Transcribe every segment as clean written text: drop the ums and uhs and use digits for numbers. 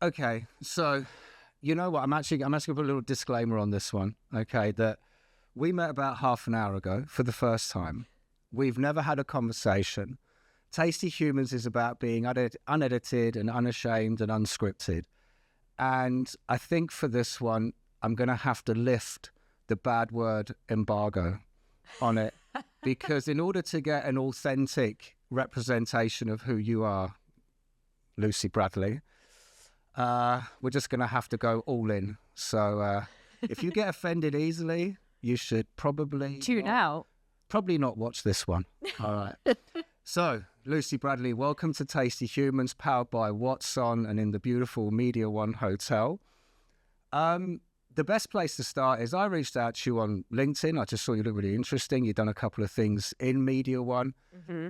Okay, so you know what? I'm actually gonna put a little disclaimer on this one. Okay, that we met about half an hour ago for the first time. We've never had a conversation. Tasty Humans is about being unedited and unashamed and unscripted. And I think for this one, I'm going to have to lift the bad word embargo on it because in order to get an authentic representation of who you are, Lucy Bradley, we're just going to have to go all in. So if you get offended easily, you should probably Tune out. probably not watch this one. All right. So, Lucy Bradley, welcome to Tasty Humans, powered by Watson and in the beautiful Media One Hotel. The best place to start is I reached out to you on LinkedIn. I just saw you look really interesting. You've done a couple of things in Media One.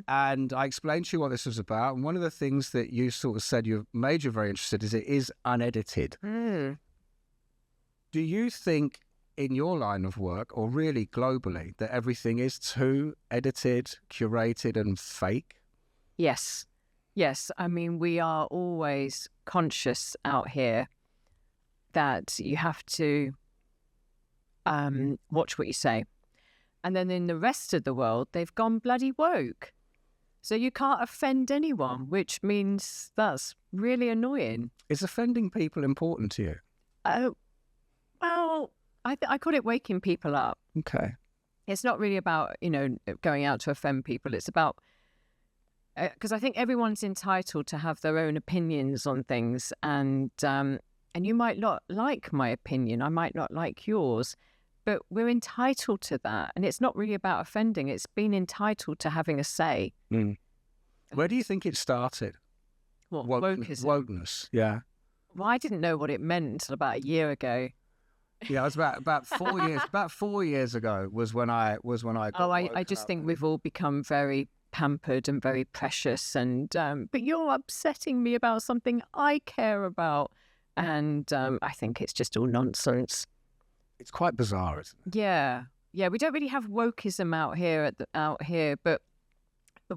And I explained to you what this was about. And one of the things that you sort of said you made you very interested is it is unedited. Do you think in your line of work, or really globally, that everything is too edited, curated and fake? Yes. Yes. I mean, we are always conscious out here that you have to watch what you say. And then in the rest of the world, they've gone bloody woke. So you can't offend anyone, which means that's really annoying. Is offending people important to you? Well, I call it waking people up. Okay. It's not really about, going out to offend people. It's about, because I think everyone's entitled to have their own opinions on things. And you might not like my opinion. I might not like yours. But we're entitled to that. And it's not really about offending. It's being entitled to having a say. Where do you think it started? What, wokeism? Wokeness, yeah. Well, I didn't know what it meant until about a year ago. Yeah, it was about 4 years. About 4 years ago was when I got I just think we've all become very pampered and very precious, and but you're upsetting me about something I care about, and I think it's just all nonsense. It's quite bizarre, isn't it? Yeah. We don't really have wokeism out here, but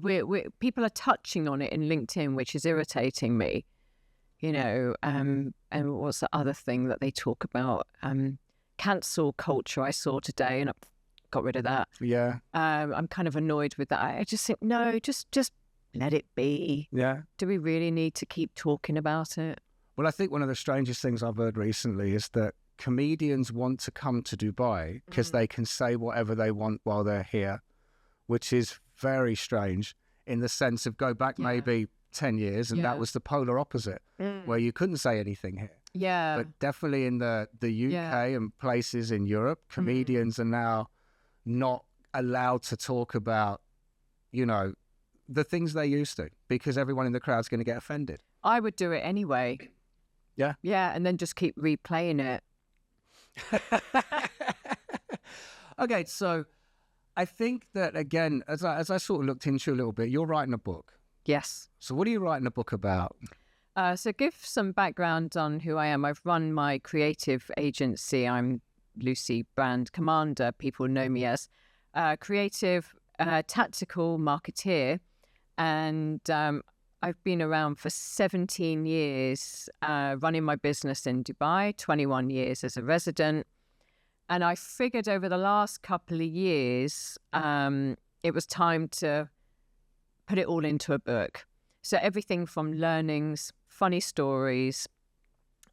we people are touching on it in LinkedIn, which is irritating me. And what's the other thing that they talk about? Cancel culture I saw today, and I got rid of that. Yeah. I'm kind of annoyed with that. I just think, no, just let it be. Yeah. Do we really need to keep talking about it? Well, I think one of the strangest things I've heard recently is that comedians want to come to Dubai because they can say whatever they want while they're here, which is very strange in the sense of go back maybe 10 years and that was the polar opposite where you couldn't say anything here. Yeah. But definitely in the UK and places in Europe, comedians are now not allowed to talk about, the things they used to because everyone in the crowd's going to get offended. I would do it anyway. Yeah. Yeah, and then just keep replaying it. Okay, so I think that, again, as I sort of looked into you a little bit, you're writing a book. Yes. So what are you writing a book about? So give some background on who I am. I've run my creative agency. I'm Lucy Brand Commander. People know me as creative tactical marketeer. And I've been around for 17 years running my business in Dubai, 21 years as a resident. And I figured over the last couple of years, it was time to put it all into a book. So everything from learnings, funny stories,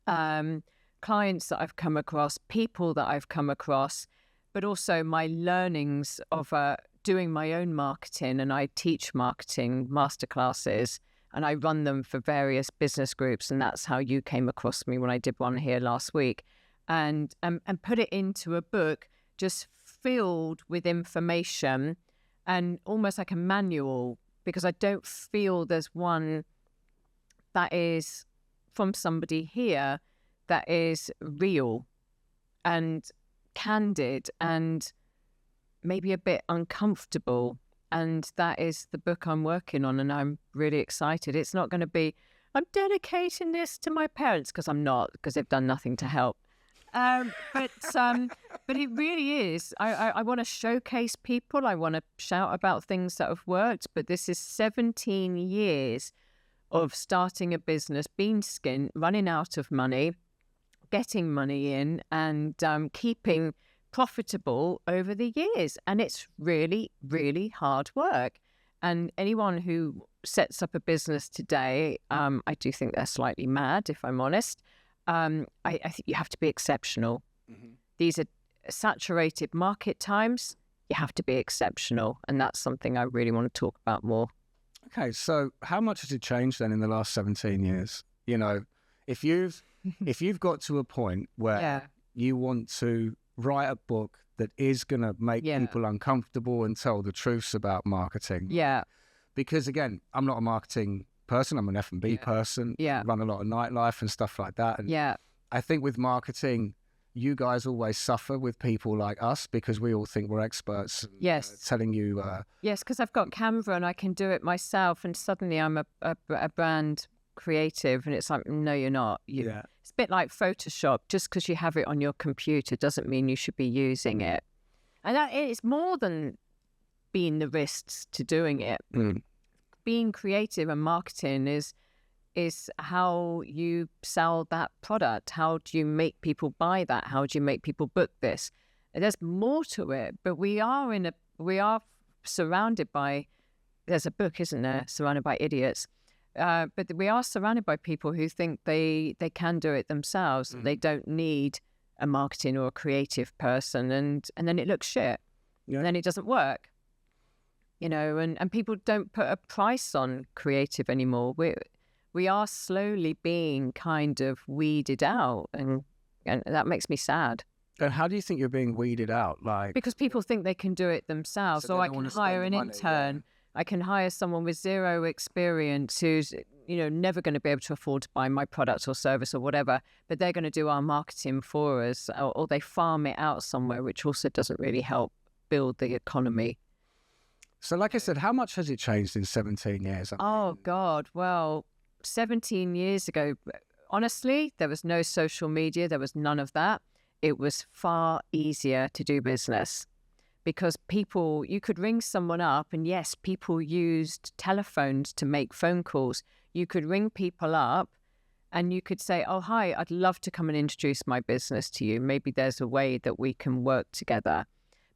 clients that I've come across, people that I've come across, but also my learnings of doing my own marketing. And I teach marketing masterclasses and I run them for various business groups. And that's how you came across me when I did one here last week. And put it into a book just filled with information and almost like a manual, because I don't feel there's one that is from somebody here that is real and candid and maybe a bit uncomfortable. And that is the book I'm working on, and I'm really excited. It's not going to be, I'm dedicating this to my parents, because I'm not, because they've done nothing to help. But it really is. I want to showcase people. I want to shout about things that have worked. But this is 17 years of starting a business, being skint, running out of money, getting money in, and keeping profitable over the years. And it's really, really hard work. And anyone who sets up a business today, I do think they're slightly mad, if I'm honest. I think you have to be exceptional. Mm-hmm. These are saturated market times. You have to be exceptional. And that's something I really want to talk about more. Okay, so how much has it changed then in the last 17 years? You know, if you've got to a point where you want to write a book that is going to make people uncomfortable and tell the truths about marketing. Yeah. Because again, I'm not a marketing person. I'm an F&B person. Yeah. Run a lot of nightlife and stuff like that. And I think with marketing, you guys always suffer with people like us because we all think we're experts. And, yes. Telling you. Yes, because I've got Canva and I can do it myself. And suddenly I'm a brand creative. And it's like, no, you're not. It's a bit like Photoshop. Just because you have it on your computer doesn't mean you should be using it. And that it's more than being the wrists to doing it. Mm. Being creative and marketing is how you sell that product. How do you make people buy that? How do you make people book this? And there's more to it, but we are surrounded by, there's a book, isn't there? Surrounded by Idiots. But we are surrounded by people who think they can do it themselves. Mm. They don't need a marketing or a creative person, and then it looks shit. Yeah. And then it doesn't work. You know, and people don't put a price on creative anymore. We are slowly being kind of weeded out, and that makes me sad. And how do you think you're being weeded out? Like, because people think they can do it themselves. So I can hire an intern. Yeah. I can hire someone with zero experience who's, never going to be able to afford to buy my product or service or whatever, but they're going to do our marketing for us, or they farm it out somewhere, which also doesn't really help build the economy. So like I said, how much has it changed in 17 years? Oh, God. Well, 17 years ago, honestly, there was no social media. There was none of that. It was far easier to do business because you could ring someone up, and yes, people used telephones to make phone calls. You could ring people up and you could say, oh, hi, I'd love to come and introduce my business to you. Maybe there's a way that we can work together.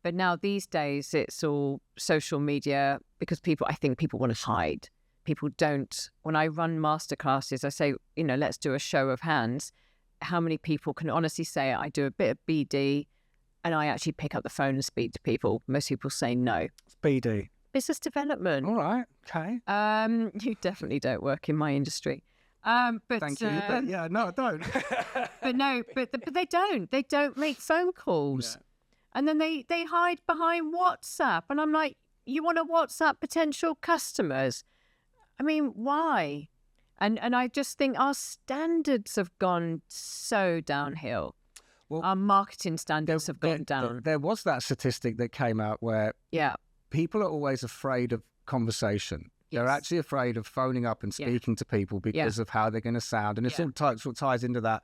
But now these days it's all social media because I think people want to hide. People don't. When I run masterclasses, I say, let's do a show of hands. How many people can honestly say I do a bit of BD and I actually pick up the phone and speak to people? Most people say no. It's BD. Business development. All right. Okay. You definitely don't work in my industry. But thank you. But yeah, no, I don't. but they don't. They don't make phone calls. Yeah. And then they hide behind WhatsApp. And I'm like, you want to WhatsApp potential customers? I mean, why? And I just think our standards have gone so downhill. Well, our marketing standards have gone down. There was that statistic that came out where people are always afraid of conversation. Yes. They're actually afraid of phoning up and speaking to people because of how they're going to sound. And it sort of ties into that.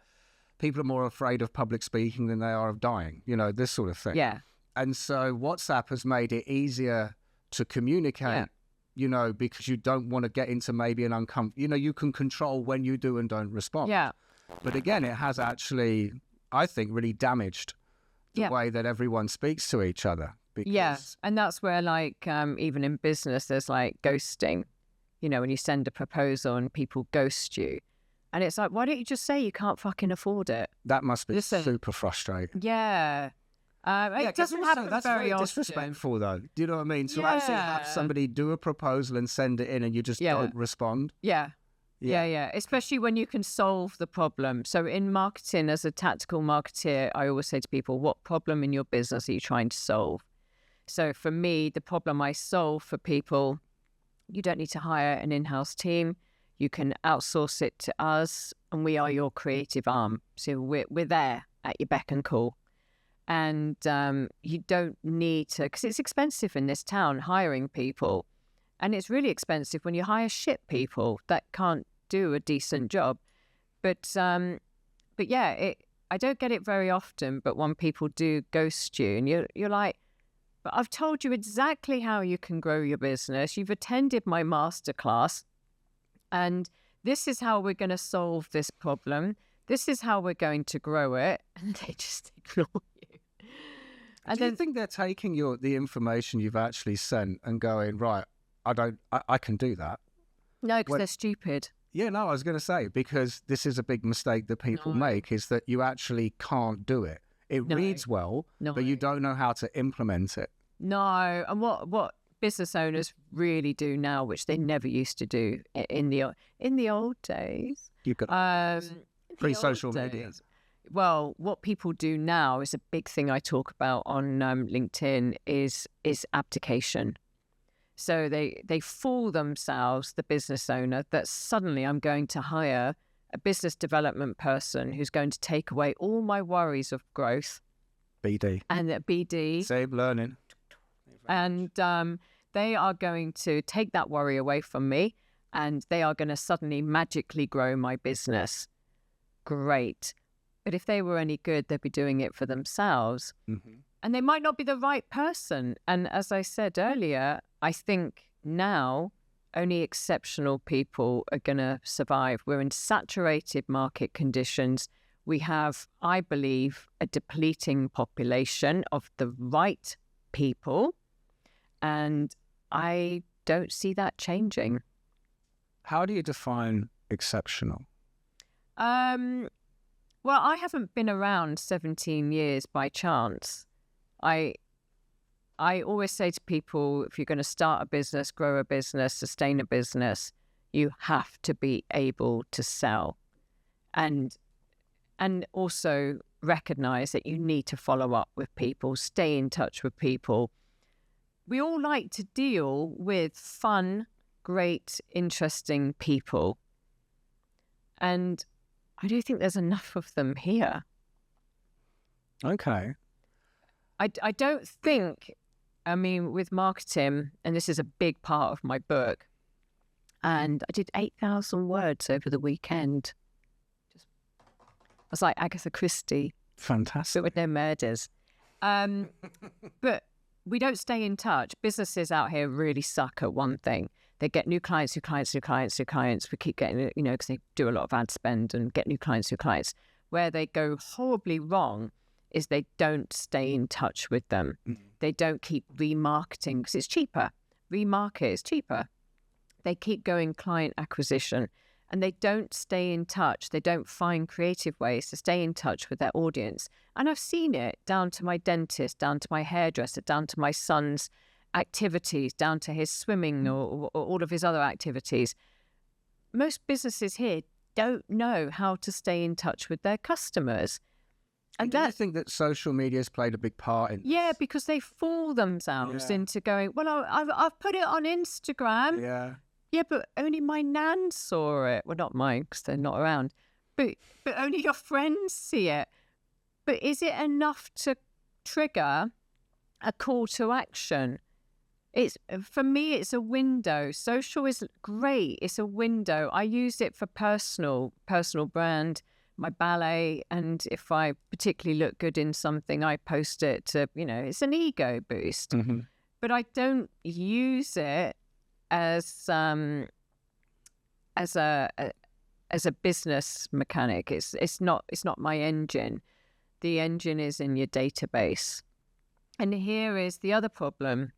People are more afraid of public speaking than they are of dying, this sort of thing. Yeah. And so WhatsApp has made it easier to communicate, because you don't want to get into maybe an uncomfortable, you can control when you do and don't respond. Yeah. But again, it has actually, I think, really damaged the way that everyone speaks to each other. Yes. And that's where, even in business, there's ghosting, when you send a proposal and people ghost you. And it's like, why don't you just say you can't fucking afford it? That must be super frustrating. Yeah. It doesn't happen that's very often. Disrespectful, though. Do you know what I mean? To actually have somebody do a proposal and send it in and you just don't respond. Yeah. Especially when you can solve the problem. So in marketing, as a tactical marketeer, I always say to people, what problem in your business are you trying to solve? So for me, the problem I solve for people, you don't need to hire an in-house team. You can outsource it to us, and we are your creative arm. So we're there at your beck and call. And you don't need to, because it's expensive in this town, hiring people. And it's really expensive when you hire shit people that can't do a decent job. But yeah, I don't get it very often, but when people do ghost you, and you're like, but I've told you exactly how you can grow your business. You've attended my masterclass. And this is how we're going to solve this problem. This is how we're going to grow it. And they just ignore you. And Do you think they're taking the information you've actually sent and going, right, I can do that? no, because they're stupid. Yeah, no, I was going to say, because this is a big mistake that people make, is that you actually can't do it. It reads well, but you don't know how to implement it. No. And what business owners really do now, which they never used to do in the old days. You've got pre-social media. Well, what people do now is a big thing I talk about on LinkedIn is abdication. So they fool themselves, the business owner, that suddenly I'm going to hire a business development person who's going to take away all my worries of growth. BD. And that BD. Save learning. And they are going to take that worry away from me, and they are going to suddenly magically grow my business. Great. But if they were any good, they'd be doing it for themselves. Mm-hmm. And they might not be the right person. And as I said earlier, I think now only exceptional people are going to survive. We're in saturated market conditions. We have, I believe, a depleting population of the right people. And I don't see that changing. How do you define exceptional? Well, I haven't been around 17 years by chance. I always say to people, if you're going to start a business, grow a business, sustain a business, you have to be able to sell. And also recognize that you need to follow up with people, stay in touch with people. We all like to deal with fun, great, interesting people. And I don't think there's enough of them here. Okay. I don't think, I mean, with marketing, and this is a big part of my book, and I did 8,000 words over the weekend. I was like Agatha Christie. Fantastic. But with no murders. But we don't stay in touch. Businesses out here really suck at one thing. They get new clients, new clients, new clients, new clients. We keep getting, because they do a lot of ad spend and get new clients, new clients. Where they go horribly wrong is they don't stay in touch with them. Mm-hmm. They don't keep remarketing because it's cheaper. Remarket is cheaper. They keep going client acquisition and they don't stay in touch. They don't find creative ways to stay in touch with their audience. And I've seen it down to my dentist, down to my hairdresser, down to my son's activities, down to his swimming or all of his other activities. Most businesses here don't know how to stay in touch with their customers. And do you think that social media has played a big part in this? Yeah, because they fool themselves into going, well, I've put it on Instagram. Yeah. Yeah, but only my nan saw it. Well, not mine because they're not around. But only your friends see it. But is it enough to trigger a call to action? For me, it's a window. Social is great. It's a window. I use it for personal brand, my ballet, and if I particularly look good in something, I post it to, it's an ego boost. Mm-hmm. But I don't use it as a business mechanic. It's not my engine. The engine is in your database. And here is the other problem.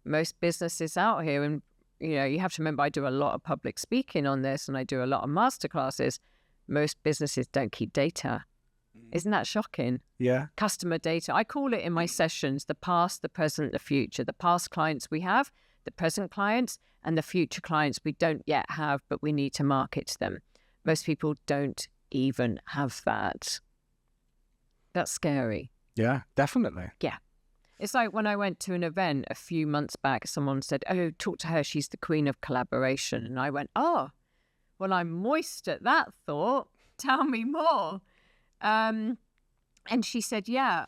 Most businesses out here, and you have to remember I do a lot of public speaking on this and I do a lot of masterclasses. Most businesses don't keep data. Isn't that shocking? Yeah. Customer data. I call it in my sessions the past, the present, the future. The past clients we have, the present clients, and the future clients we don't yet have, but we need to market to them. Most people don't even have that. That's scary. Yeah, definitely. Yeah. It's like when I went to an event a few months back, someone said, oh, talk to her. She's the queen of collaboration. And I went, oh, well, I'm moist at that thought. Tell me more. And she said, yeah.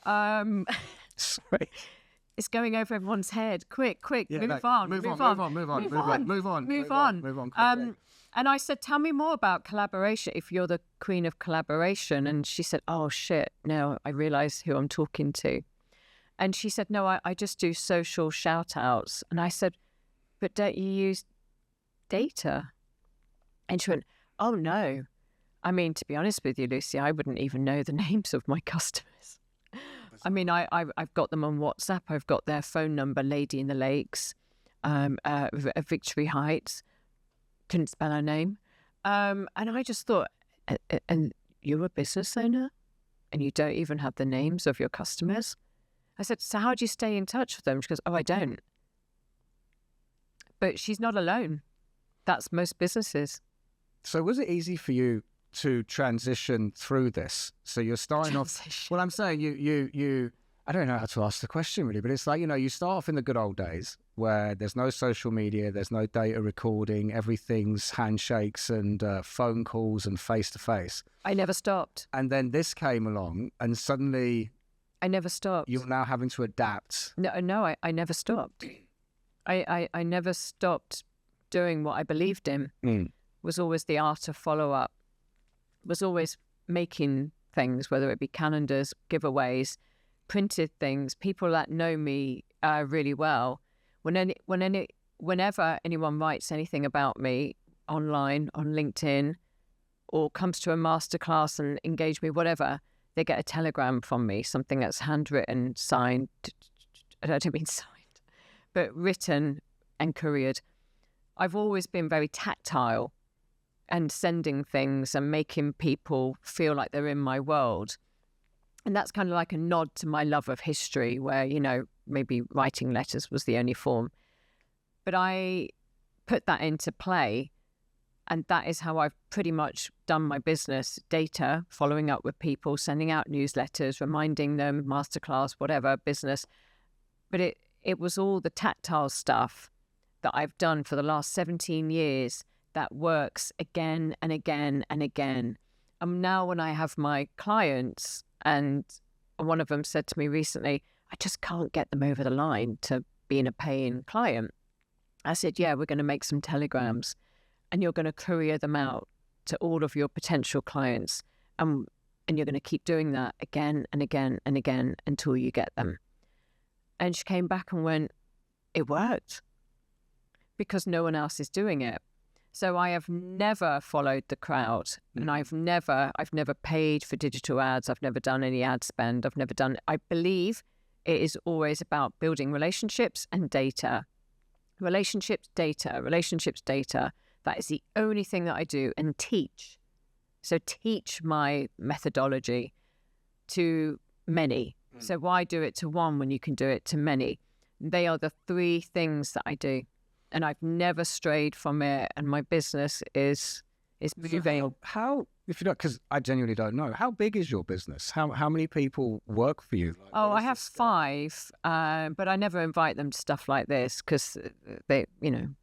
Sorry. It's going over everyone's head. Quick, yeah, move on. And I said, tell me more about collaboration if you're the queen of collaboration. And she said, oh, shit. Now I realize who I'm talking to. And she said, no, I just do social shout outs. And I said, but don't you use data? And she went, Oh, no. I mean, to be honest with you, Lucy, I wouldn't even know the names of my customers. I mean, I've got them on WhatsApp. I've got their phone number, Lady in the Lakes, Victory Heights. Couldn't spell her name. And I just thought, and you're a business owner and you don't even have the names of your customers? I said, so how do you stay in touch with them? She goes, oh, I don't. But she's not alone. That's most businesses. So was it easy for you to transition through this? So you're starting off. Well, I'm saying you. I don't know how to ask the question really, but it's like, you start off in the good old days where there's no social media, there's no data recording, everything's handshakes and phone calls and face to face. I never stopped. And then this came along, and suddenly I never stopped. You're now having to adapt. No, I never stopped. I never stopped doing what I believed in. Was always the art of follow-up, was always making things, whether it be calendars, giveaways, printed things. People that know me really well, whenever anyone writes anything about me online, on LinkedIn, or comes to a masterclass and engage me, whatever, they get a telegram from me, something that's handwritten, signed, I don't mean signed, but written and couriered. I've always been very tactile and sending things and making people feel like they're in my world. And that's kind of like a nod to my love of history where, maybe writing letters was the only form. But I put that into play, and that is how I've pretty much done my business. Data, following up with people, sending out newsletters, reminding them, masterclass, whatever, business. But it was all the tactile stuff that I've done for the last 17 years that works again and again and again. And now when I have my clients, and one of them said to me recently, I just can't get them over the line to being a paying client. I said, yeah, we're going to make some telegrams and you're going to courier them out to all of your potential clients. And you're going to keep doing that again and again and again until you get them. And she came back and went, it worked because no one else is doing it. So I have never followed the crowd, and I've never paid for digital ads. I've never done any ad spend. I believe it is always about building relationships and data. Relationships, data. That is the only thing that I do, and teach. So teach my methodology to many. So why do it to one when you can do it to many? They are the three things that I do. And I've never strayed from it, and my business is moving. How if you don't, because I genuinely don't know, how big is your business? How many people work for you? I have 5, but I never invite them to stuff like this because they,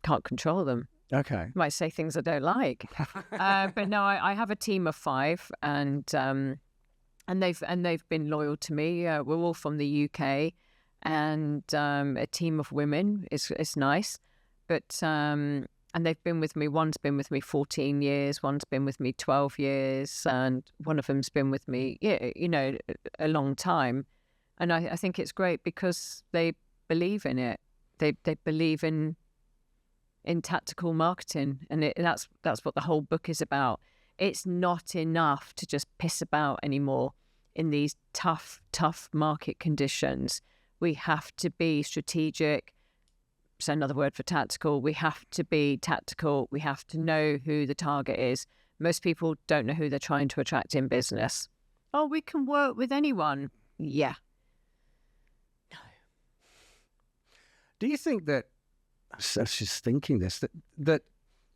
can't control them. Okay, might say things I don't like, but no, I have a team of 5, and they've been loyal to me. We're all from the UK, and a team of women is nice. But, and they've been with me, one's been with me 14 years, one's been with me 12 years, and one of them's been with me, a long time. And I think it's great because they believe in it. They believe in tactical marketing. And that's what the whole book is about. It's not enough to just piss about anymore in these tough market conditions. We have to be strategic. So another word for tactical. We have to be tactical. We have to know who the target is. Most people don't know who they're trying to attract in business. Oh, we can work with anyone. Yeah. No. Do you think that, I was just thinking this, that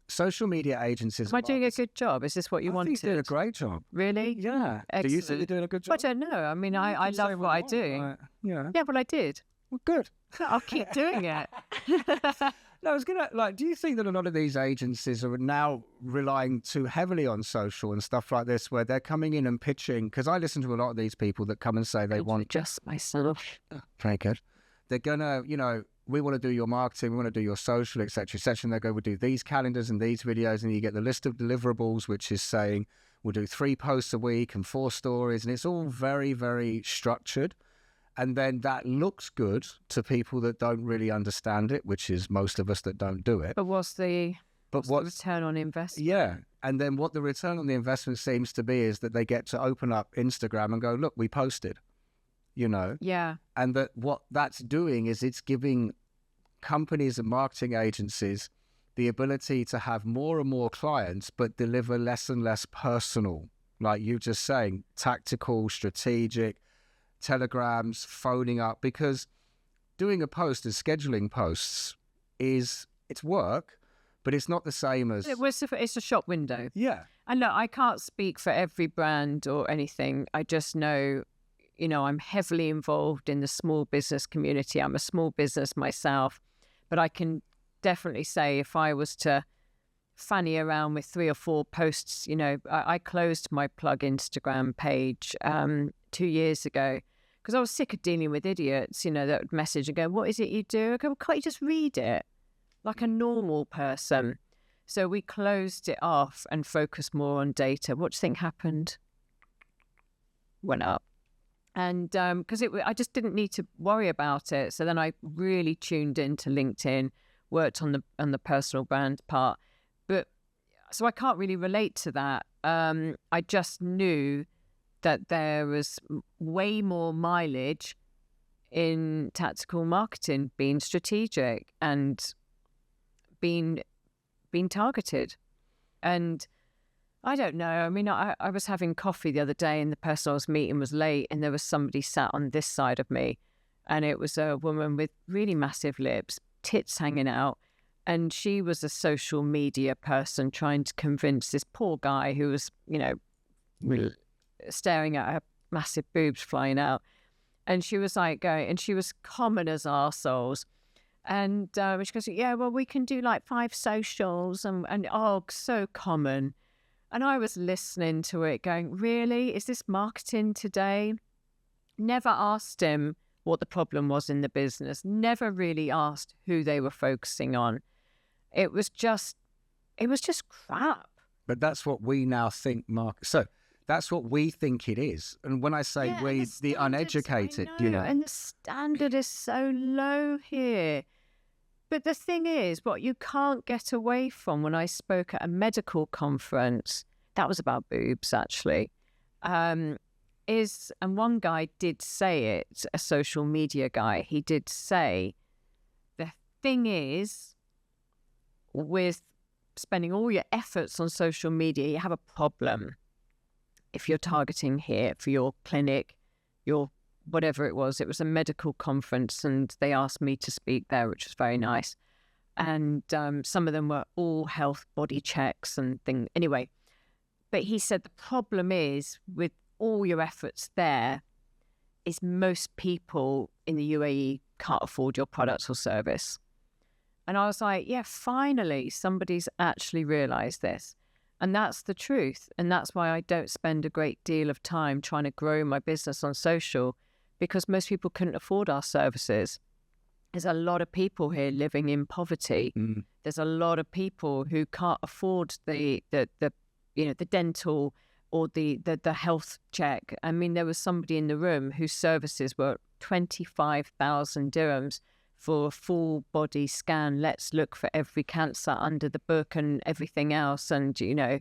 social media agencies... Am I doing a good job? Is this what you wanted? I think you did a great job. Really? Yeah. Excellent. Do you think you're doing a good job? I don't know. I mean, I love what I do. Yeah. Yeah, well, I did. Well, good. I'll keep doing it. No, I was going to, do you think that a lot of these agencies are now relying too heavily on social and stuff like this, where they're coming in and pitching? Because I listen to a lot of these people that come and say they want... Just myself. Very good. They're going to, we want to do your marketing, we want to do your social, etc., etc. And they go, we'll do these calendars and these videos, and you get the list of deliverables, which is saying we'll do 3 posts a week and 4 stories, and it's all very, very structured. And then that looks good to people that don't really understand it, which is most of us that don't do it. But what's the return on investment? Yeah. And then what the return on the investment seems to be is that they get to open up Instagram and go, look, we posted, you know? Yeah. And that what that's doing is it's giving companies and marketing agencies the ability to have more and more clients, but deliver less and less personal, like you just saying, tactical, strategic, telegrams, phoning up, because doing a post and scheduling posts it's work, but it's not the same as... It's a shop window. Yeah. And look, I can't speak for every brand or anything. I just know, you know, I'm heavily involved in the small business community. I'm a small business myself, but I can definitely say if I was to fanny around with 3 or 4 posts, you know, I closed my Plug Instagram page 2 years ago because I was sick of dealing with idiots, you know, that would message and go, what is it you do? I go, well, can't you just read it like a normal person? So we closed it off and focused more on data. What do you think happened? Went up. And because I just didn't need to worry about it. So then I really tuned into LinkedIn, worked on the personal brand part. But so I can't really relate to that. I just knew that there was way more mileage in tactical marketing, being strategic and being targeted. And I don't know. I mean, I was having coffee the other day and the person I was meeting was late and there was somebody sat on this side of me and it was a woman with really massive lips, tits hanging out. And she was a social media person trying to convince this poor guy who was, you know, staring at her massive boobs flying out. And she was like going, and she was common as arseholes. And she goes, yeah, well, we can do like 5 socials and oh, so common. And I was listening to it going, really? Is this marketing today? Never asked him what the problem was in the business. Never really asked who they were focusing on. It was just crap. But that's what we now think, Mark. So that's what we think it is. And when I say we, the uneducated, you know. And the standard is so low here. But the thing is, what you can't get away from, when I spoke at a medical conference, that was about boobs actually, and one guy did say it, a social media guy, he did say, the thing is, with spending all your efforts on social media, you have a problem. If you're targeting here for your clinic, your whatever it was a medical conference and they asked me to speak there, which was very nice. And some of them were all health body checks and things. Anyway, but he said the problem is with all your efforts there is most people in the UAE can't afford your product or service. And I was like, yeah, finally, somebody's actually realized this. And that's the truth. And that's why I don't spend a great deal of time trying to grow my business on social, because most people couldn't afford our services. There's a lot of people here living in poverty. Mm. There's a lot of people who can't afford the dental or the health check. I mean, there was somebody in the room whose services were 25,000 dirhams for a full body scan. Let's look for every cancer under the book and everything else. And, you know,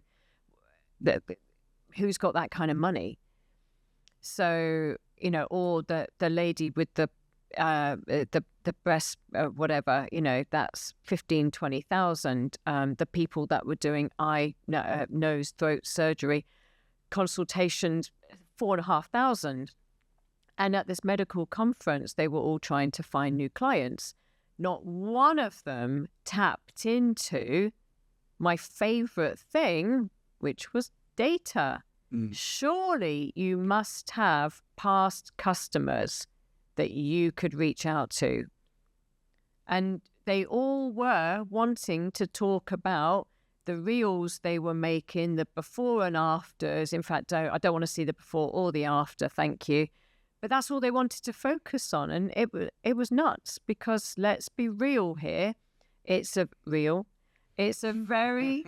who's got that kind of money? So, you know, or the lady with the breast, whatever, you know, that's 15,000, 20,000. The people that were doing eye, nose, throat surgery, consultations, 4,500. And at this medical conference, they were all trying to find new clients. Not one of them tapped into my favorite thing, which was data. Mm. Surely you must have past customers that you could reach out to. And they all were wanting to talk about the reels they were making, the before and afters. In fact, I don't want to see the before or the after, thank you. But that's all they wanted to focus on. And it was nuts, because let's be real here. It's a very...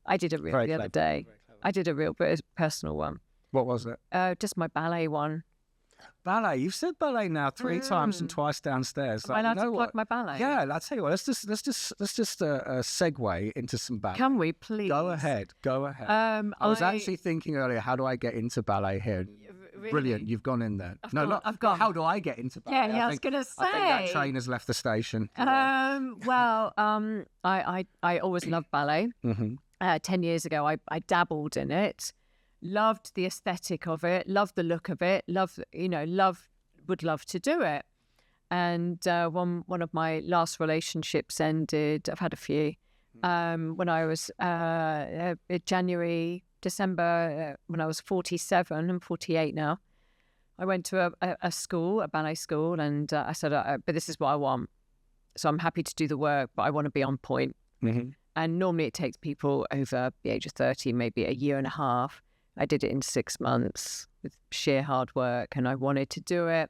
I did a reel the other day. I did a reel, but it's a personal one. What was it? Just my ballet one. Ballet. You've said ballet now 3 times and twice downstairs. Am I allowed you know to plug what? my ballet? Yeah, I'll tell you what. Let's just segue into some ballet. Can we please? Go ahead. I was actually thinking earlier, how do I get into ballet here? Really? Brilliant, you've gone in there. I've gone. How do I get into ballet? Yeah, I was gonna say. I think that train has left the station. Well, I always loved ballet. 10 years ago, I dabbled in it. Loved the aesthetic of it. Loved the look of it. Would love to do it. And one of my last relationships ended. I've had a few. When I was December, when I was 47, I'm 48 now. I went to a school, a ballet school, and I said, but this is what I want. So I'm happy to do the work, but I want to be on point. And normally it takes people over the age of 30, maybe a year and a half. I did it in 6 months with sheer hard work, and I wanted to do it.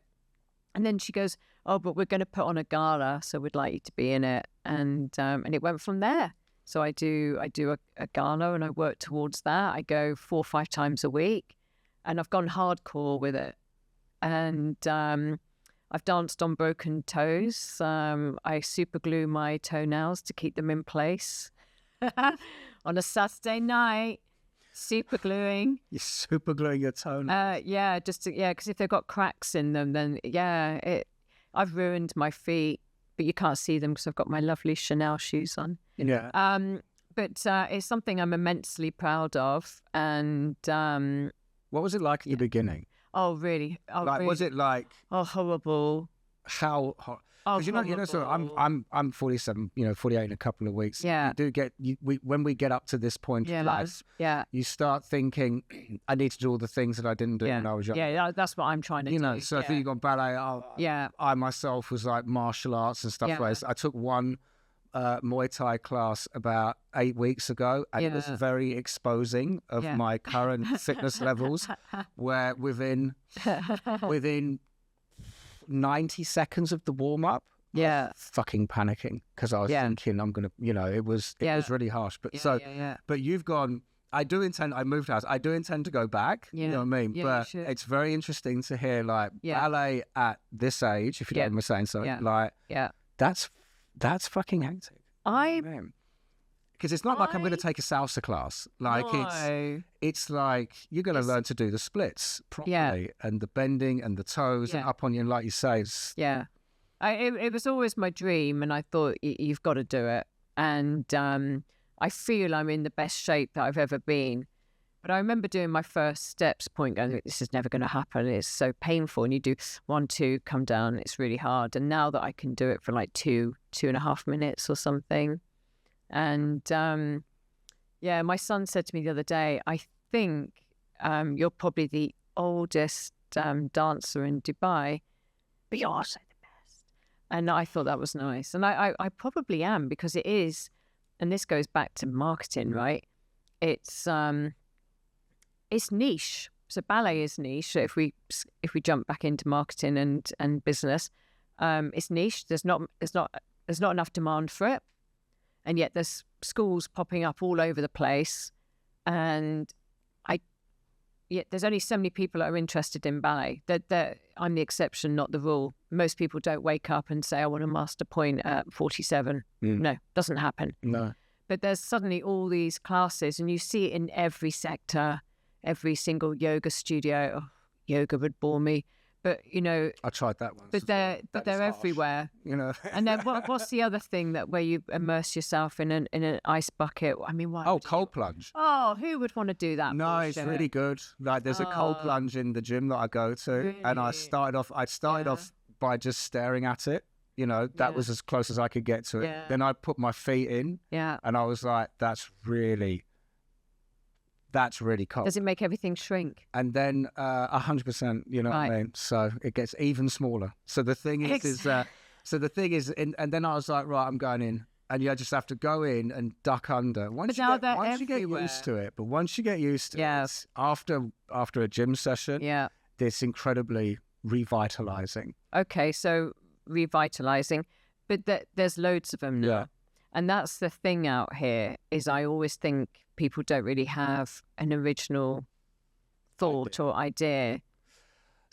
And then she goes, oh, but we're going to put on a gala, so we'd like you to be in it. And it went from there. So I do a gala, and I work towards that. I go 4 or 5 times a week, and I've gone hardcore with it. And I've danced on broken toes. I super glue my toenails to keep them in place on a Saturday night. Super gluing. You're super gluing your toenails. Because if they've got cracks in them, then I've ruined my feet, but you can't see them because I've got my lovely Chanel shoes on. Yeah. But it's something I'm immensely proud of. And what was it like at the beginning? Oh, really? Oh, like, really? was it like? Oh, horrible. How? Because so I'm 47, 48 in a couple of weeks. Yeah. You do get when we get up to this point of life, you start thinking, I need to do all the things that I didn't do when I was young. Yeah, that's what I'm trying to do. So I think you got ballet. I myself was like martial arts and stuff like that. I took one Muay Thai class about 8 weeks ago, and it was very exposing of my current fitness levels, where within 90 seconds of the warm-up, I was fucking panicking because I was thinking I'm going to, it was really harsh. But but you've gone, I moved house. I do intend to go back, you know what I mean? Yeah, but it's very interesting to hear like ballet at this age, if you don't mind me saying so, that's fucking hectic. Because it's not like I'm going to take a salsa class. Like it's like you're going to learn to do the splits properly and the bending and the toes and up on you. And like you say, it was always my dream, and I thought you've got to do it. And I feel I'm in the best shape that I've ever been. But I remember doing my first steps point going, this is never going to happen. It's so painful. And you do 1, 2, come down. It's really hard. And now that I can do it for like 2.5 minutes or something. And my son said to me the other day, I think you're probably the oldest dancer in Dubai, but you're also the best. And I thought that was nice. And I probably am, because it is, and this goes back to marketing, right? It's niche. So ballet is niche. So if we jump back into marketing and business, it's niche. There's not enough demand for it. And yet there's schools popping up all over the place. And there's only so many people that are interested in ballet. I'm the exception, not the rule. Most people don't wake up and say, I want a master point at 47. No, doesn't happen. No. But there's suddenly all these classes, and you see it in every sector, every single yoga studio. Oh, yoga would bore me. But, I tried that once. But they're everywhere. And then what's the other thing where you immerse yourself in an ice bucket? I mean, why? Oh, cold plunge. Oh, who would want to do that? No, it's really good. Like there's a cold plunge in the gym that I go to, really? And I started off by just staring at it. That was as close as I could get to it. Yeah. Then I put my feet in. Yeah. And I was like, that's really cold. Does it make everything shrink? And then 100%, what I mean? So it gets even smaller. So the thing is, and then I was like, right, I'm going in. And you just have to go in and duck under. Once you get used to it, it, after a gym session, it's incredibly revitalizing. Okay, so revitalizing, but there's loads of them now. Yeah. And that's the thing out here, is I always think people don't really have an original thought or idea.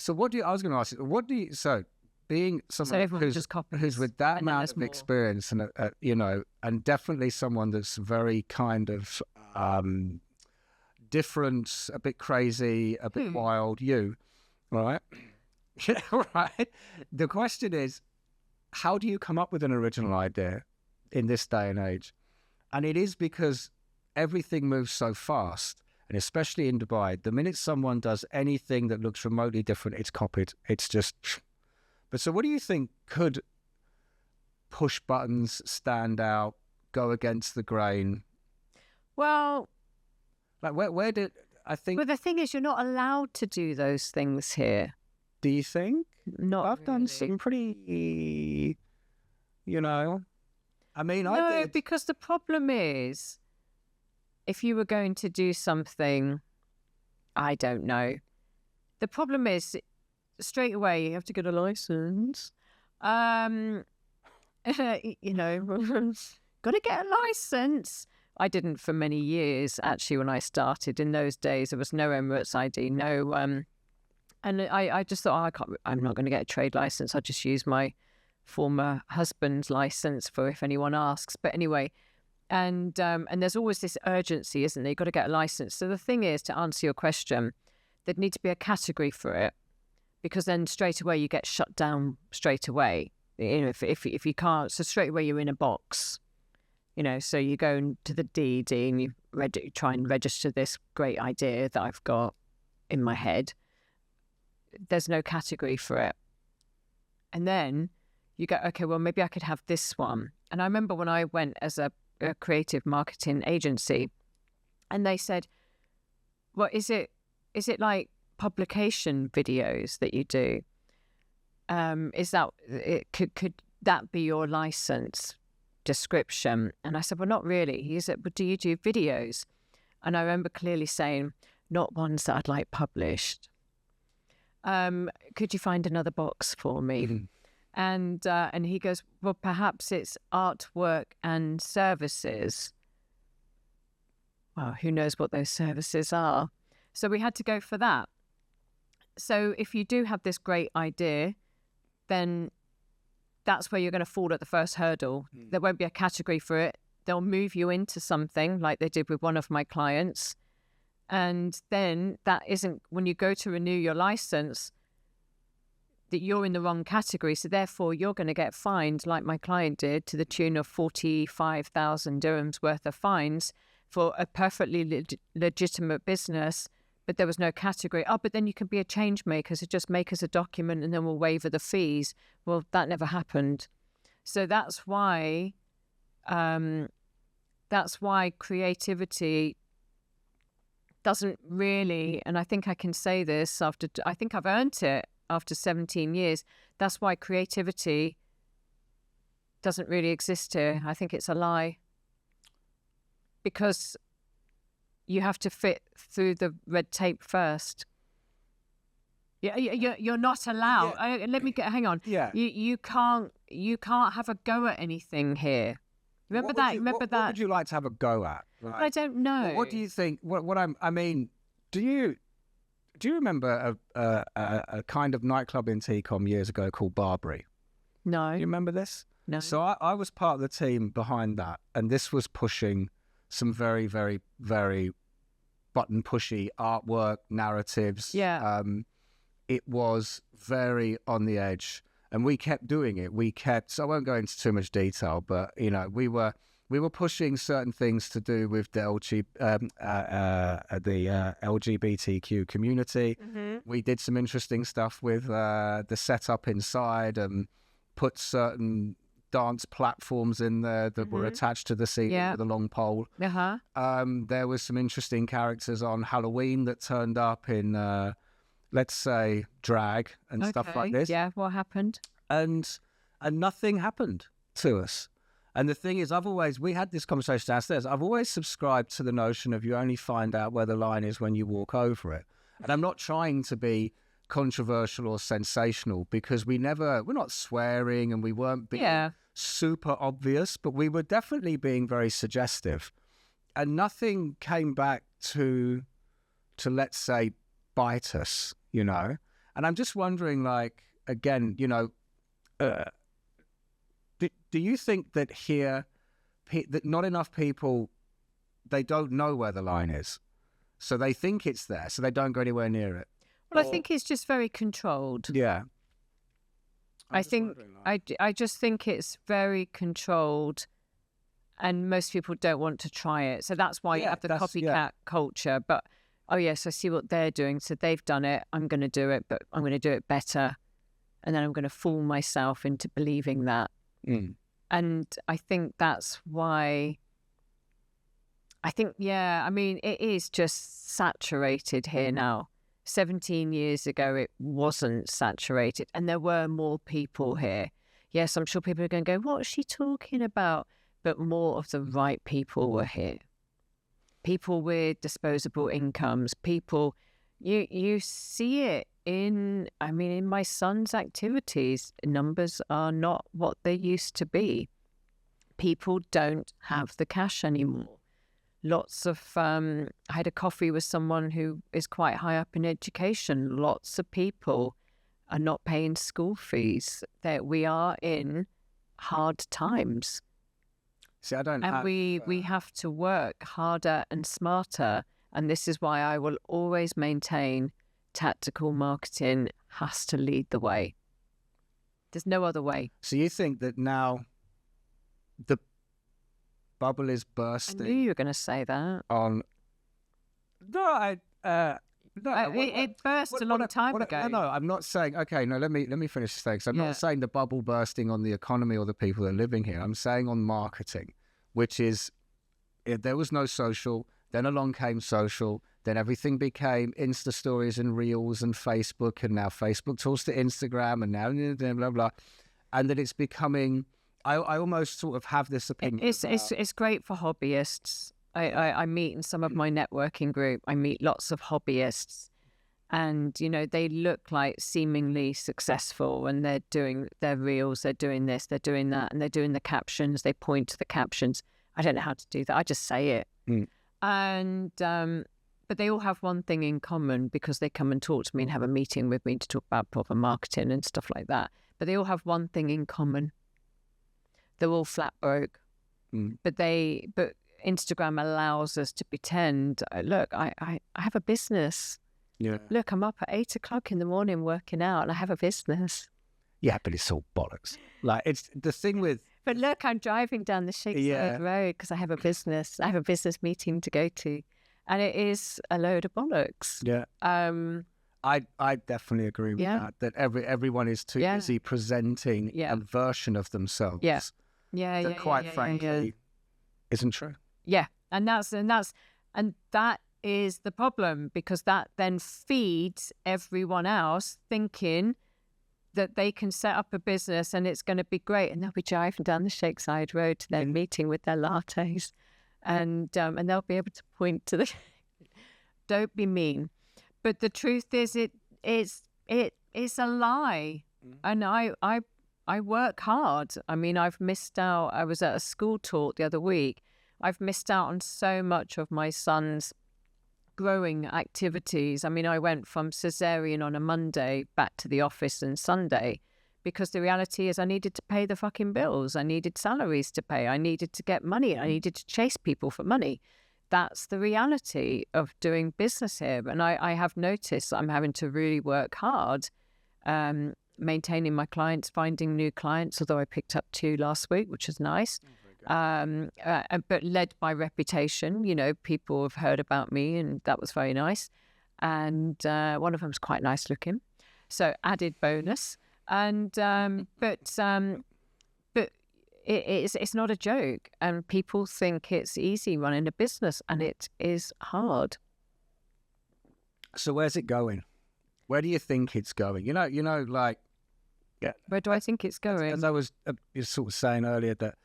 So what do you? I was going to ask you. What do you? So being someone everyone just copies, who's with that and then amount there's of more. experience and you know, and definitely someone that's very kind of different, a bit crazy, a bit wild. You, right? Yeah, right. The question is, how do you come up with an original idea in this day and age? And it is because everything moves so fast, and especially in Dubai, the minute someone does anything that looks remotely different, it's copied. It's just. But so what do you think could push buttons, stand out, go against the grain? Well, Like where did I think? but the thing is, you're not allowed to do those things here. Do you think? Not I've done really. some pretty, you know. I mean, I No, did. because the problem is, if you were going to do something, I don't know. The problem is, straight away you have to get a license. You know, got to get a license. I didn't for many years actually. When I started in those days, there was no Emirates ID, no. And I just thought, I'm not going to get a trade license. I'll just use my former husband's license for if anyone asks. But anyway, and there's always this urgency, isn't there? You've got to get a license. So the thing is, to answer your question, there'd need to be a category for it, because then straight away you get shut down straight away. You know, if you can't, so straight away you're in a box. You know, so you go to the DED and you try and register this great idea that I've got in my head. There's no category for it. And then you go, okay, well, maybe I could have this one. And I remember when I went as a creative marketing agency, and they said, well, is it like publication videos that you do? Is that could that be your license description? And I said, well, not really. He said, but do you do videos? And I remember clearly saying, not ones that I'd like published. Could you find another box for me? Mm-hmm. And he goes, well, perhaps it's artwork and services. Well, who knows what those services are? So we had to go for that. So if you do have this great idea, then that's where you're going to fall at the first hurdle. There won't be a category for it. They'll move you into something like they did with one of my clients. And then that isn't, when you go to renew your license, that you're in the wrong category. So therefore you're going to get fined, like my client did, to the tune of 45,000 dirhams worth of fines for a perfectly legitimate business. But there was no category. Oh, but then you can be a change maker, so just make us a document and then we'll waiver the fees. Well, that never happened. So that's why creativity doesn't really, and I think I can say this I think I've earned it after 17 years. That's why creativity doesn't really exist here. I think it's a lie. Because you have to fit through the red tape first. You're not allowed. Yeah. Hang on. Yeah. You can't have a go at anything here. Remember that. What would you like to have a go at? Right? I don't know. What do you think? I mean, do you remember a kind of nightclub in Tecom years ago called Barbary? No. You remember this? No. So I was part of the team behind that, and this was pushing some very, very, very button pushy artwork, narratives. Yeah. It was very on the edge, and we kept doing it. So I won't go into too much detail, but you know, we were pushing certain things to do with the LGBTQ community. Mm-hmm. We did some interesting stuff with the setup inside, and put certain dance platforms in there that were attached to the ceiling with a long pole. There was some interesting characters on Halloween that turned up in, let's say, drag and stuff like this. Yeah, what happened? And nothing happened to us. And the thing is, we had this conversation downstairs. I've always subscribed to the notion of you only find out where the line is when you walk over it. And I'm not trying to be controversial or sensational, because we're not swearing and we weren't being super obvious, but we were definitely being very suggestive. And nothing came back to let's say, bite us, you know? And I'm just wondering, like, again, do you think that here, that not enough people, they don't know where the line is, so they think it's there, so they don't go anywhere near it? Well, I think it's just very controlled. Yeah. I just think it's very controlled, and most people don't want to try it. So that's why you have the copycat culture. But, oh yes, I see what they're doing. So they've done it. I'm going to do it, but I'm going to do it better. And then I'm going to fool myself into believing that. Mm. And I think that's why, it is just saturated here now. 17 years ago, it wasn't saturated, and there were more people here. Yes, I'm sure people are going to go, what is she talking about? But more of the right people were here. People with disposable incomes, people, you see it in my son's activities. Numbers are not what they used to be. People don't have the cash anymore. Lots of, I had a coffee with someone who is quite high up in education. Lots of people are not paying school fees. That we are in hard times. See, I don't. And we have to work harder and smarter. And this is why I will always maintain tactical marketing has to lead the way. There's no other way. So you think that now the bubble is bursting? I knew you were going to say that. It burst a long time ago. No, I'm not saying. Okay, no, let me finish this thing. So I'm not saying the bubble bursting on the economy or the people that are living here. I'm saying on marketing, which is, if there was no social, then along came social, then everything became Insta stories and Reels and Facebook, and now Facebook talks to Instagram, and now blah blah blah, and that it's becoming. I almost sort of have this opinion. It's great for hobbyists. I meet in some of my networking group. I meet lots of hobbyists, and they look like seemingly successful, and they're doing their reels, they're doing this, they're doing that, and they're doing the captions. They point to the captions. I don't know how to do that. I just say it. And but they all have one thing in common, because they come and talk to me and have a meeting with me to talk about proper marketing and stuff like that. But they all have one thing in common. They're all flat broke. But Instagram allows us to pretend, look, I have a business. Yeah. Look, I'm up at 8 o'clock in the morning working out, and I have a business. Yeah, but it's all bollocks. Like, it's the thing with. But look, I'm driving down the Shakespeare Road because I have a business. I have a business meeting to go to, and it is a load of bollocks. Yeah. I definitely agree with that. That everyone is too busy presenting a version of themselves. That quite frankly isn't true. Yeah, and that is the problem, because that then feeds everyone else thinking that they can set up a business and it's going to be great, and they'll be driving down the Shakeside Road to their meeting with their lattes, and they'll be able to point to the. Don't be mean, but the truth is, it is a lie, and I work hard. I mean, I've missed out. I was at a school talk the other week. I've missed out on so much of my son's growing activities. I mean, I went from cesarean on a Monday back to the office on Sunday, because the reality is I needed to pay the fucking bills. I needed salaries to pay. I needed to get money. I needed to chase people for money. That's the reality of doing business here. And I have noticed I'm having to really work hard, maintaining my clients, finding new clients, although I picked up 2 last week, which was nice. But led by reputation. People have heard about me, and that was very nice. And one of them's quite nice looking, so added bonus. And but it's not a joke, and people think it's easy running a business, and it is hard. So where's it going? Where do you think it's going? Like, where do I think it's going? As I was sort of saying earlier, that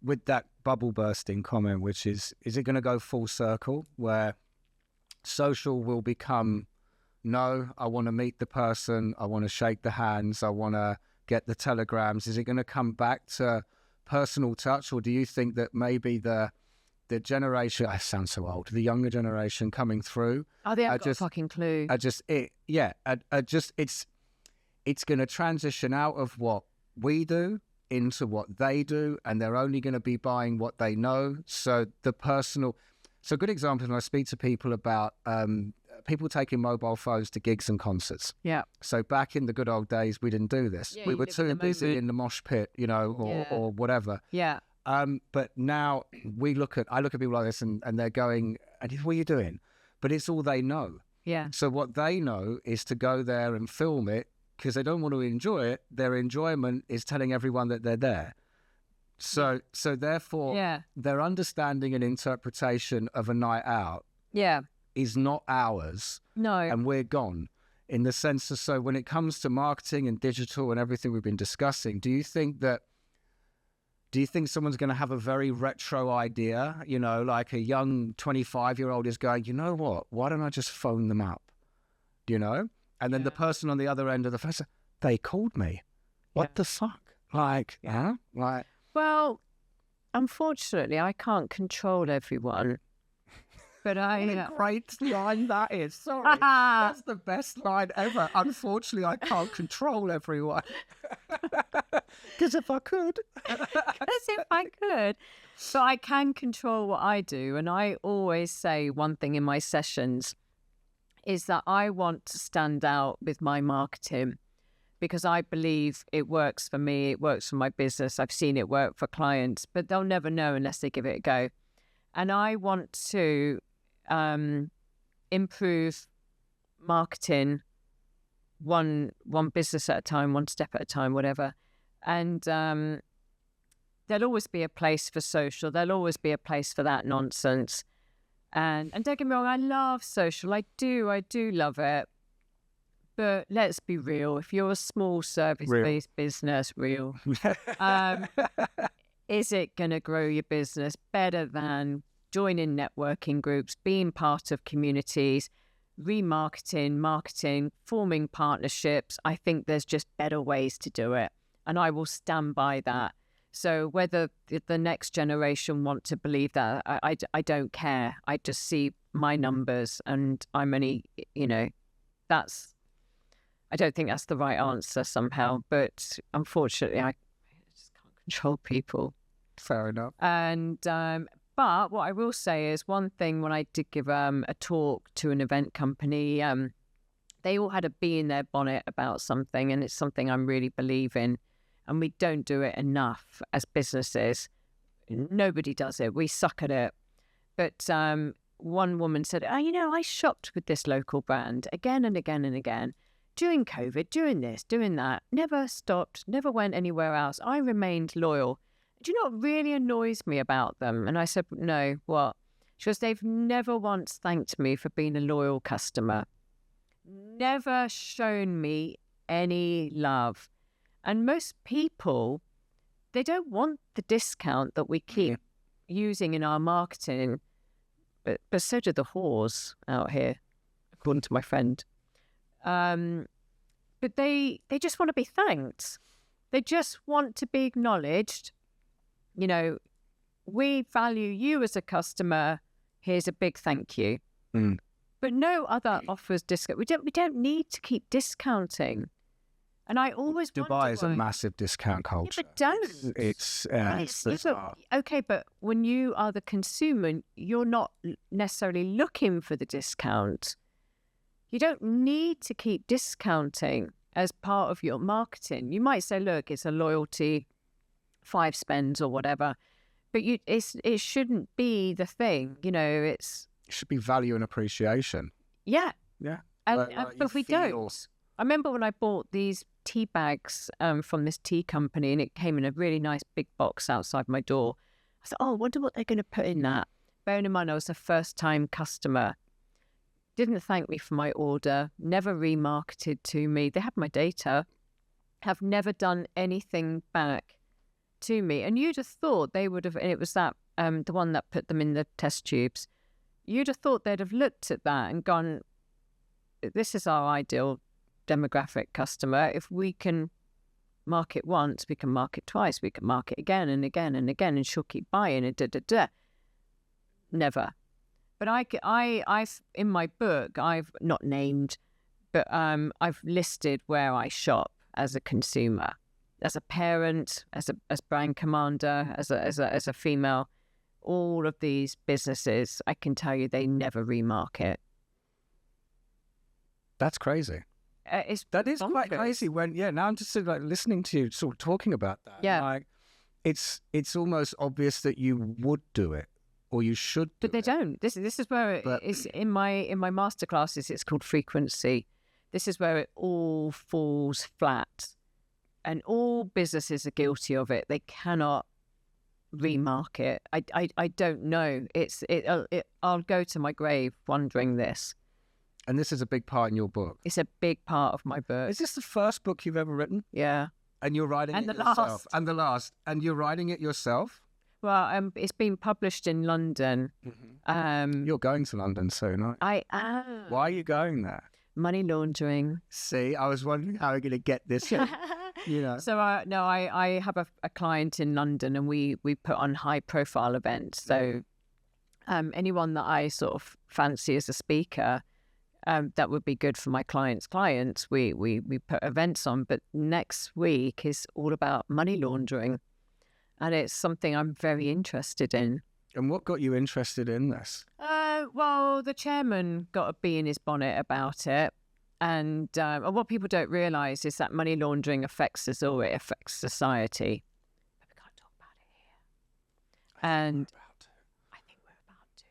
with that bubble bursting comment, which is it going to go full circle where social will become, no, I want to meet the person, I want to shake the hands, I want to get the telegrams? Is it going to come back to personal touch, or do you think that maybe the the generation, I sound so old, the younger generation coming through. Oh, they haven't got a fucking clue. It's going to transition out of what we do into what they do, and they're only going to be buying what they know. So a good example when I speak to people about people taking mobile phones to gigs and concerts. Yeah. So back in the good old days, we didn't do this. Yeah, we you were live in too the busy moment. in the mosh pit, or whatever. Yeah. But now I look at people like this, and they're going, "And what are you doing?" But it's all they know. Yeah. So what they know is to go there and film it because they don't want to enjoy it. Their enjoyment is telling everyone that they're there. So therefore, their understanding and interpretation of a night out is not ours. No. And we're gone. In the sense of, so when it comes to marketing and digital and everything we've been discussing, do you think someone's going to have a very retro idea, like a young 25-year-old is going, you know what, why don't I just phone them up, And then the person on the other end of the phone says, they called me. What the fuck? Like, Well, unfortunately, I can't control everyone. But What a great line that is. Sorry. That's the best line ever. Unfortunately, I can't control everyone. Because if I could. So I can control what I do. And I always say one thing in my sessions is that I want to stand out with my marketing because I believe it works for me. It works for my business. I've seen it work for clients, but they'll never know unless they give it a go. And I want to improve marketing one business at a time, one step at a time, whatever. And there'll always be a place for social. There'll always be a place for that nonsense. And don't get me wrong, I love social. I do love it. But let's be real. If you're a small service-based business, is it going to grow your business better than joining networking groups, being part of communities, remarketing, marketing, forming partnerships? I think there's just better ways to do it. And I will stand by that. So whether the next generation want to believe that, I don't care. I just see my numbers and I'm only, I don't think that's the right answer somehow. But unfortunately, I just can't control people. Fair enough. And but what I will say is one thing, when I did give a talk to an event company, they all had a bee in their bonnet about something, and it's something I'm really believe in. And we don't do it enough as businesses. Nobody does it. We suck at it. But one woman said, I shopped with this local brand again and again and again. During COVID, doing this, doing that. Never stopped, never went anywhere else. I remained loyal. Do you know what really annoys me about them? And I said, no, what? She goes, they've never once thanked me for being a loyal customer. Never shown me any love. And most people, they don't want the discount that we keep using in our marketing, but so do the whores out here, according to my friend. But they just want to be thanked. They just want to be acknowledged. We value you as a customer. Here's a big thank you. But no other offers discount. We don't need to keep discounting. And I always Dubai is a massive discount culture. Yeah, but don't. It's okay, but when you are the consumer, you're not necessarily looking for the discount. You don't need to keep discounting as part of your marketing. You might say, look, it's a loyalty, 5 spends or whatever, but it shouldn't be the thing. It should be value and appreciation. Yeah. Yeah. But we don't. I remember when I bought these tea bags from this tea company, and it came in a really nice big box outside my door. I thought, I wonder what they're going to put in that. Bearing in mind, I was a first-time customer. Didn't thank me for my order, never remarketed to me. They had my data, have never done anything back to me. And you'd have thought they would have, and it was that, the one that put them in the test tubes. You'd have thought they'd have looked at that and gone, this is our ideal demographic customer. If we can market once, we can market twice, we can market again and again and again, and she'll keep buying and never. But I've in my book, I've not named, but I've listed where I shop as a consumer, as a parent, as brand commander, as a female. All of these businesses, I can tell you, they never remarket. That's crazy. That is quite crazy. Now I'm just like listening to you sort of talking about that. Yeah. Like, it's almost obvious that you would do it or you should do But they it. don't. This is where it is in my masterclasses. It's called frequency. This is where it all falls flat, and all businesses are guilty of it. They cannot remarket. I don't know. I'll go to my grave wondering this. And this is a big part in your book. It's a big part of my book. Is this the first book you've ever written? Yeah. And you're writing And it the yourself? last. And the last. And you're writing it yourself? Well, it's been published in London. You're going to London soon, aren't you? I am. Why are you going there? Money laundering. See, I was wondering how we're going to get this in, you know. So, I have a client in London, and we put on high-profile events. So, anyone that I sort of fancy as a speaker, that would be good for my clients. We put events on, but next week is all about money laundering, and it's something I'm very interested in. And what got you interested in this? Well, the chairman got a bee in his bonnet about it. And what people don't realise is that money laundering affects us all. It affects society. But we can't talk about it here. And I think we're about to.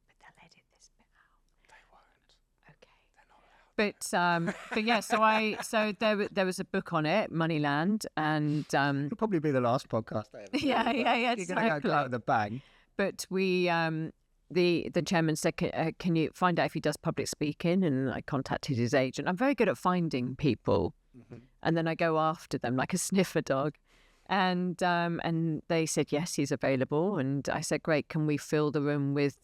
But they'll edit this bit out. They won't. Okay. They're not allowed. But yeah, so there was a book on it, Moneyland, and It'll probably be the last podcast. yeah, You're going to go out with a bang. But we, the chairman said, can you find out if he does public speaking? And I contacted his agent. I'm very good at finding people. And then I go after them like a sniffer dog. And they said, yes, he's available. And I said, great, can we fill the room with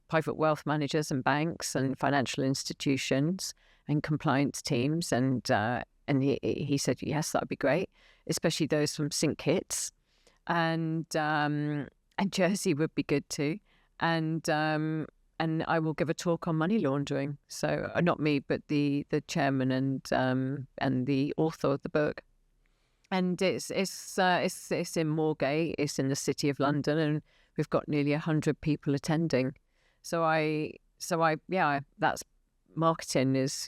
private wealth managers and banks and financial institutions and compliance teams? And he said, yes, that would be great, especially those from St Kitts. And Jersey would be good too. And I will give a talk on money laundering. So not me, but the chairman and the author of the book. And it's in Moorgate. It's in the City of London, and we've got nearly 100 people attending. So that's marketing, is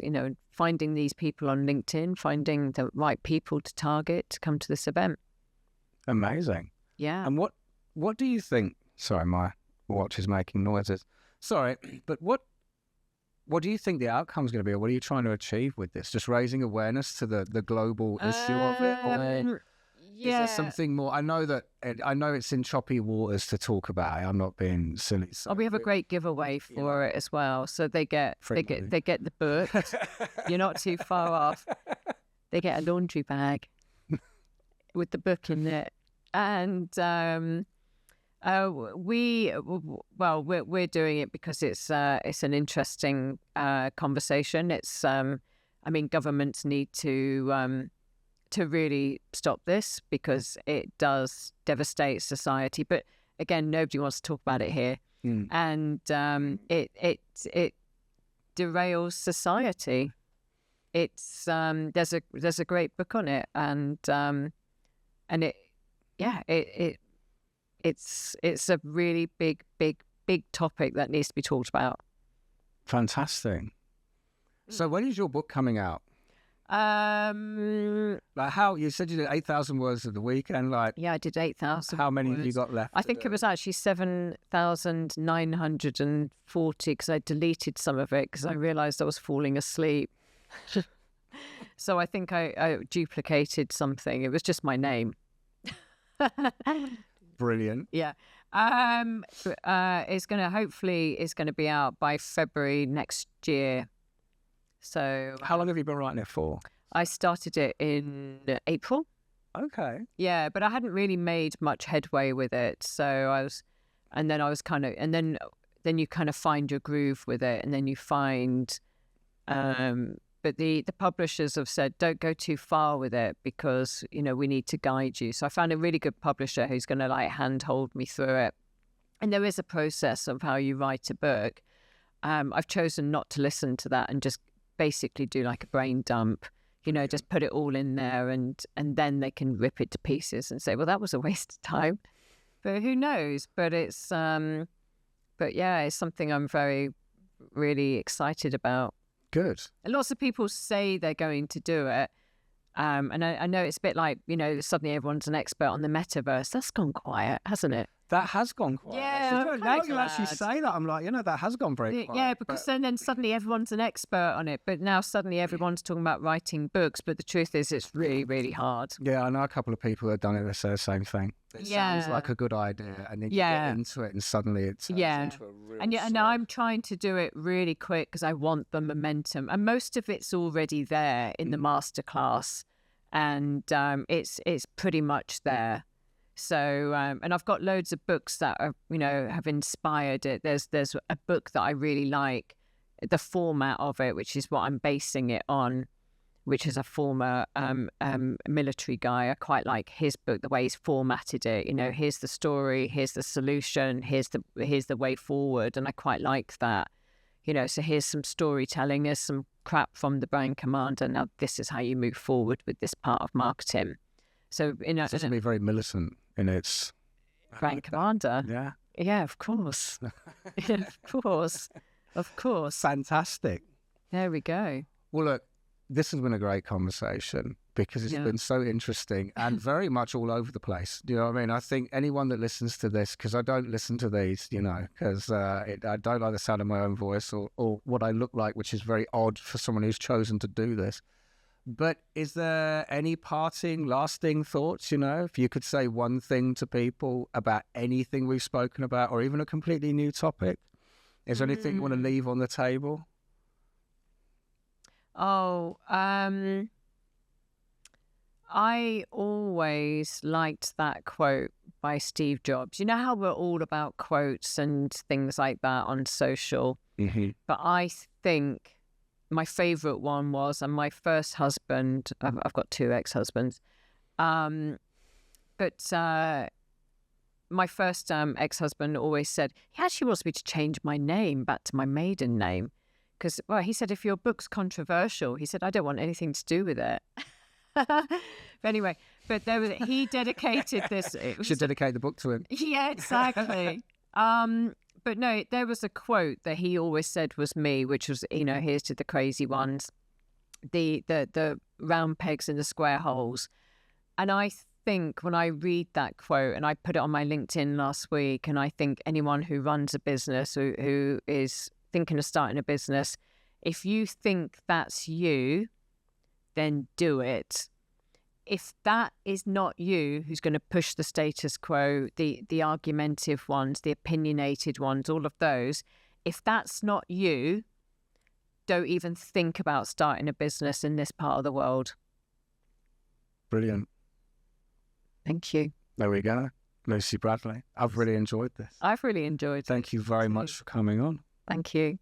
finding these people on LinkedIn, finding the right people to target to come to this event. Amazing. Yeah. And what do you think? Sorry, my watch is making noises. Sorry, but what do you think the outcome is going to be, or what are you trying to achieve with this? Just raising awareness to the global issue of it, or is there something more? I know it's in choppy waters to talk about it. I'm not being silly. So we have a great giveaway for it as well. So they get the book. You're not too far off. They get a laundry bag with the book in it, and we're doing it because it's an interesting conversation. It's governments need to really stop this because it does devastate society. But again, nobody wants to talk about it here, and it derails society. It's there's a great book on it, and it's a really big topic that needs to be talked about. Fantastic. So when is your book coming out? Like how you said you did 8,000 words of the weekend, like I did 8,000. How many have you got left? I think it was actually 7,940 because I deleted some of it because I realised I was falling asleep. So I think I duplicated something. It was just my name. Brilliant. Yeah. It's going to be out by February next year. So how long have you been writing it for? I started it in April. Okay. Yeah, but I hadn't really made much headway with it. So then you kind of find your groove with it, and then you find, but the publishers have said, don't go too far with it because, we need to guide you. So I found a really good publisher who's going to handhold me through it. And there is a process of how you write a book. I've chosen not to listen to that and just basically do like a brain dump, just put it all in there, and then they can rip it to pieces and say, well, that was a waste of time. But who knows? But it's, but yeah, it's something I'm really excited about. Good. And lots of people say they're going to do it. And I know it's a bit like, suddenly everyone's an expert on the metaverse. That's gone quiet, hasn't it? That has gone quiet. Yeah, now you actually say that, I'm like, that has gone very quiet. Yeah, because then suddenly everyone's an expert on it. But now suddenly everyone's talking about writing books. But the truth is, it's really, really hard. Yeah, I know a couple of people that have done it that say the same thing. It sounds like a good idea, and then you get into it, and suddenly it turns into a real and I'm trying to do it really quick because I want the momentum. And most of it's already there in the masterclass, and it's pretty much there. So, and I've got loads of books that are, have inspired it. There's a book that I really like, the format of it, which is what I'm basing it on, which is a former military guy. I quite like his book, the way he's formatted it. Here's the story, here's the solution, here's the way forward, and I quite like that. So here's some storytelling, there's some crap from the Brand Commander. Now this is how you move forward with this part of marketing. So it's going to be very militant in its Brand Commander. Yeah. Yeah, of course. Of course. Fantastic. There we go. Well, look, this has been a great conversation because it's been so interesting and very much all over the place. Do you know what I mean? I think anyone that listens to this, because I don't listen to these, because I don't like the sound of my own voice or what I look like, which is very odd for someone who's chosen to do this. But is there any parting, lasting thoughts, if you could say one thing to people about anything we've spoken about or even a completely new topic? Is there anything you want to leave on the table? Oh, I always liked that quote by Steve Jobs. You know how we're all about quotes and things like that on social? Mm-hmm. But I think my favorite one was, and my first husband, I've got 2 ex-husbands, but my first ex-husband always said, he actually wants me to change my name back to my maiden name. Because, he said, if your book's controversial, he said, I don't want anything to do with it. But anyway, he dedicated this. Should dedicate the book to him. Yeah, exactly. But no, there was a quote that he always said was me, which was, here's to the crazy ones, the round pegs in the square holes. And I think when I read that quote, and I put it on my LinkedIn last week, and I think anyone who runs a business, who is thinking of starting a business, if you think that's you, then do it. If that is not you, who's going to push the status quo, the argumentative ones, the opinionated ones, all of those, if that's not you, don't even think about starting a business in this part of the world. Brilliant. Thank you. There we go. Lucy Bradley. I've really enjoyed this. I've really enjoyed it. Thank you very much for coming on. Thank you.